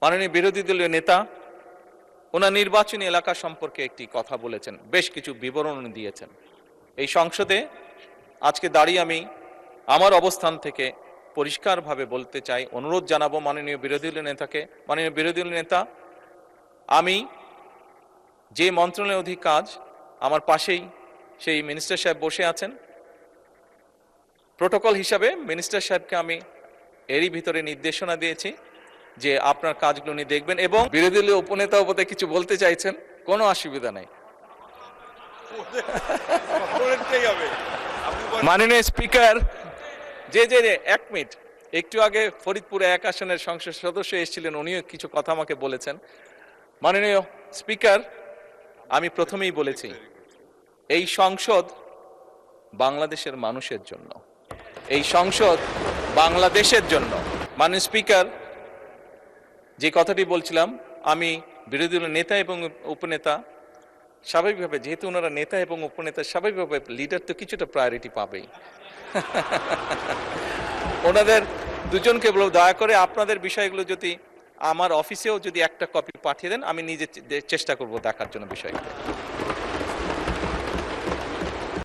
মাননীয় বিরোধী দলীয় নেতা ওনার নির্বাচনী এলাকা সম্পর্কে একটি কথা বলেছেন, বেশ কিছু বিবরণ দিয়েছেন। এই সংসদে আজকে দাঁড়িয়ে আমি আমার অবস্থান থেকে পরিষ্কারভাবে বলতে চাই, অনুরোধ জানাবো মাননীয় বিরোধী দলীয় নেতাকে, মাননীয় বিরোধী দলীয় নেতা, আমি যে মন্ত্রণালয়ের অধিক কাজ, আমার পাশেই সেই মিনিস্টার সাহেব বসে আছেন। প্রোটোকল হিসাবে মিনিস্টার সাহেবকে আমি এরই ভিতরে নির্দেশনা দিয়েছি যে আপনার কাজগুলো উনি দেখবেন, এবং বিরোধী দলীয় উপনেতা উপদে কিছু বলতে চাইছেন, কোনো অসুবিধা নেই। মাননীয় স্পিকার, যে এক মিনিট, একটু আগে ফরিদপুরে 1 আসনের সংসদ সদস্য এসেছিলেন, উনিও কিছু কথা আমাকে বলেছেন। মাননীয় স্পিকার, আমি প্রথমেই বলেছি এই সংসদ বাংলাদেশের মানুষের জন্য, এই সংসদ বাংলাদেশের জন্য। মাননীয় স্পিকার, যে কথাটি বলছিলাম, আমি বিরোধী দলের নেতা এবং উপনেতা, স্বাভাবিকভাবে যেহেতু ওনারা নেতা এবং উপনেতা, স্বাভাবিকভাবে লিডার তো কিছুটা প্রায়োরিটি পাবেই। ওনাদের দুজনকে বলব, দয়া করে আপনাদের বিষয়গুলো যদি আমার অফিসেও যদি একটা কপি পাঠিয়ে দেন, আমি নিজে চেষ্টা করব দেখার জন্য বিষয়গুলো।